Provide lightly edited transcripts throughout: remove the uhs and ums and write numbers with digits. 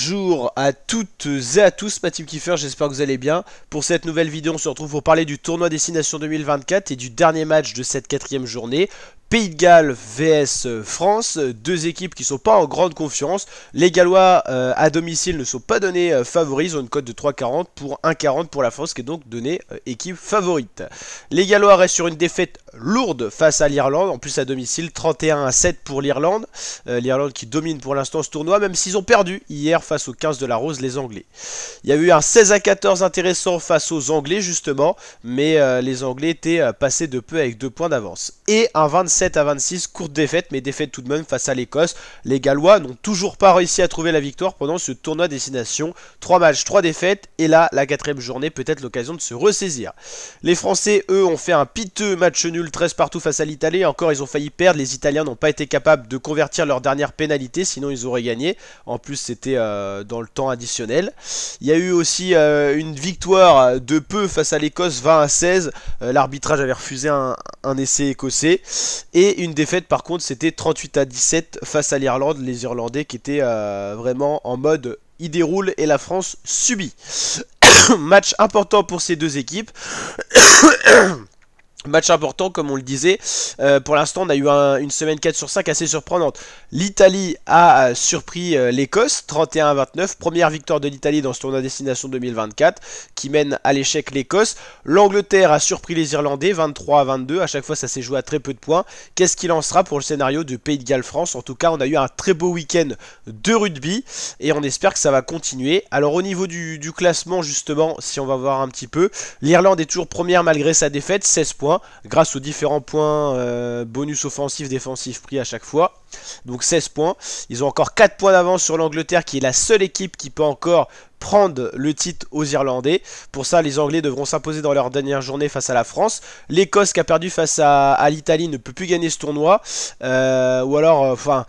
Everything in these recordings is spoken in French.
Bonjour à toutes et à tous, ma team Kiefer, j'espère que vous allez bien. Pour cette nouvelle vidéo, on se retrouve pour parler du tournoi Destination 2024 et du dernier match de cette quatrième journée. Pays de Galles vs France, deux équipes qui ne sont pas en grande confiance. Les Gallois à domicile ne sont pas donnés favoris, ils ont une cote de 3,40 pour 1,40 pour la France qui est donc donnée équipe favorite. Les Gallois restent sur une défaite lourde face à l'Irlande, en plus à domicile 31-7 pour l'Irlande. L'Irlande qui domine pour l'instant ce tournoi, même s'ils ont perdu hier face aux 15 de la Rose, les Anglais. Il y a eu un 16-14 intéressant face aux Anglais justement, mais les Anglais étaient passés de peu avec 2 points d'avance. Et un 27-26, courte défaite, mais défaite tout de même face à l'Écosse. Les Gallois n'ont toujours pas réussi à trouver la victoire pendant ce tournoi destination. 3 matchs, 3 défaites, et là, la quatrième journée, peut-être l'occasion de se ressaisir. Les Français, eux, ont fait un piteux match nul, 13 partout face à l'Italie. Encore, ils ont failli perdre. Les Italiens n'ont pas été capables de convertir leur dernière pénalité, sinon ils auraient gagné. En plus, c'était dans le temps additionnel. Il y a eu aussi une victoire de peu face à l'Écosse, 20-16. L'arbitrage avait refusé un essai écossais. Et une défaite par contre c'était 38-17 face à l'Irlande, les Irlandais qui étaient vraiment en mode ils déroulent et la France subit. Match important pour ces deux équipes. Match important comme on le disait, pour l'instant on a eu une semaine 4 sur 5 assez surprenante. L'Italie a surpris l'Écosse 31-29, première victoire de l'Italie dans ce tournoi Destination 2024 qui mène à l'échec l'Écosse. L'Angleterre a surpris les Irlandais 23-22, à chaque fois ça s'est joué à très peu de points. Qu'est-ce qu'il en sera pour le scénario de Pays de Galles France? En tout cas on a eu un très beau week-end de rugby et on espère que ça va continuer. Alors au niveau du classement justement, si on va voir un petit peu, l'Irlande est toujours première malgré sa défaite, 16 points. Grâce aux différents points bonus offensifs, défensifs pris à chaque fois. Donc 16 points. Ils ont encore 4 points d'avance sur l'Angleterre qui est la seule équipe qui peut encore prendre le titre aux Irlandais. Pour ça, les Anglais devront s'imposer dans leur dernière journée face à la France. L'Écosse qui a perdu face à l'Italie ne peut plus gagner ce tournoi. Ou alors, enfin...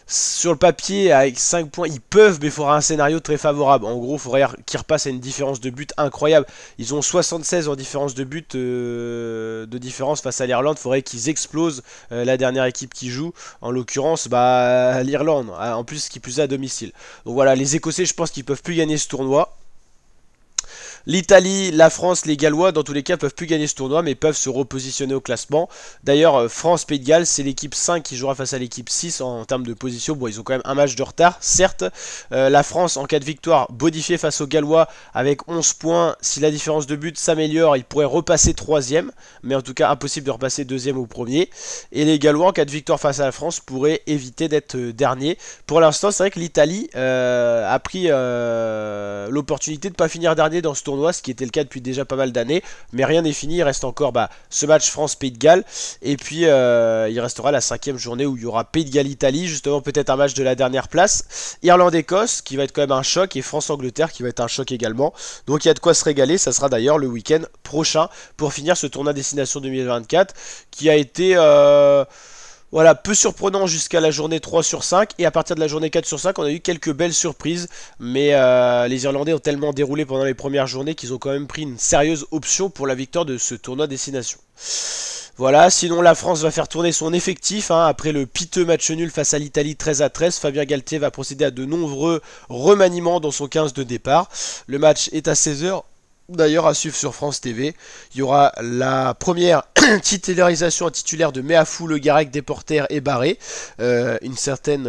sur le papier, avec 5 points, ils peuvent, mais il faudra un scénario très favorable. En gros, il faudrait qu'ils repassent à une différence de but incroyable. Ils ont 76 en différence de but de différence face à l'Irlande. Il faudrait qu'ils explosent la dernière équipe qui joue. En l'occurrence, l'Irlande, en plus, qui plus est à domicile. Donc voilà, les Écossais, je pense qu'ils peuvent plus gagner ce tournoi. L'Italie, la France, les Gallois, dans tous les cas, peuvent plus gagner ce tournoi, mais peuvent se repositionner au classement. D'ailleurs, France-Pays de Galles, c'est l'équipe 5 qui jouera face à l'équipe 6 en termes de position. Bon, ils ont quand même un match de retard, certes. La France, en cas de victoire, bonifiée face aux Gallois avec 11 points. Si la différence de but s'améliore, ils pourraient repasser 3ème, mais en tout cas, impossible de repasser 2ème ou 1er. Et les Gallois, en cas de victoire face à la France, pourraient éviter d'être dernier. Pour l'instant, c'est vrai que l'Italie a pris l'opportunité de ne pas finir dernier dans ce tournoi, ce qui était le cas depuis déjà pas mal d'années, mais rien n'est fini. Il reste encore ce match France-Pays de Galles, et puis il restera la 5ème journée où il y aura Pays de Galles-Italie, justement peut-être un match de la dernière place, Irlande-Écosse qui va être quand même un choc, et France-Angleterre qui va être un choc également. Donc il y a de quoi se régaler. Ça sera d'ailleurs le week-end prochain pour finir ce tournoi Destination 2024 qui a été... voilà, peu surprenant jusqu'à la journée 3 sur 5. Et à partir de la journée 4 sur 5, on a eu quelques belles surprises. Mais les Irlandais ont tellement déroulé pendant les premières journées qu'ils ont quand même pris une sérieuse option pour la victoire de ce tournoi destination. Voilà, sinon la France va faire tourner son effectif. Après le piteux match nul face à l'Italie 13-13, Fabien Galtier va procéder à de nombreux remaniements dans son 15 de départ. Le match est à 16 h. D'ailleurs, à suivre sur France TV, il y aura la première titularisation à titulaire de Meafou, Le Garec, Desporter et Barré. Une certaine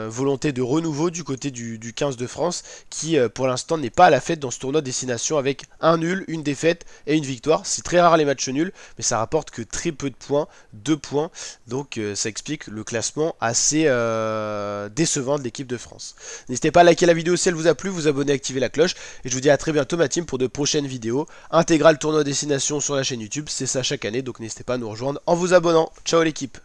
volonté de renouveau du côté du 15 de France qui, pour l'instant, n'est pas à la fête dans ce tournoi de destination avec un nul, une défaite et une victoire. C'est très rare les matchs nuls, mais ça rapporte que très peu de points, 2 points. Donc ça explique le classement assez décevant de l'équipe de France. N'hésitez pas à liker la vidéo si elle vous a plu, vous abonner, activer la cloche. Et je vous dis à très bientôt ma team pour de prochaines vidéos. Intégrale tournoi destination sur la chaîne YouTube, c'est ça chaque année, donc n'hésitez pas à nous rejoindre en vous abonnant. Ciao l'équipe.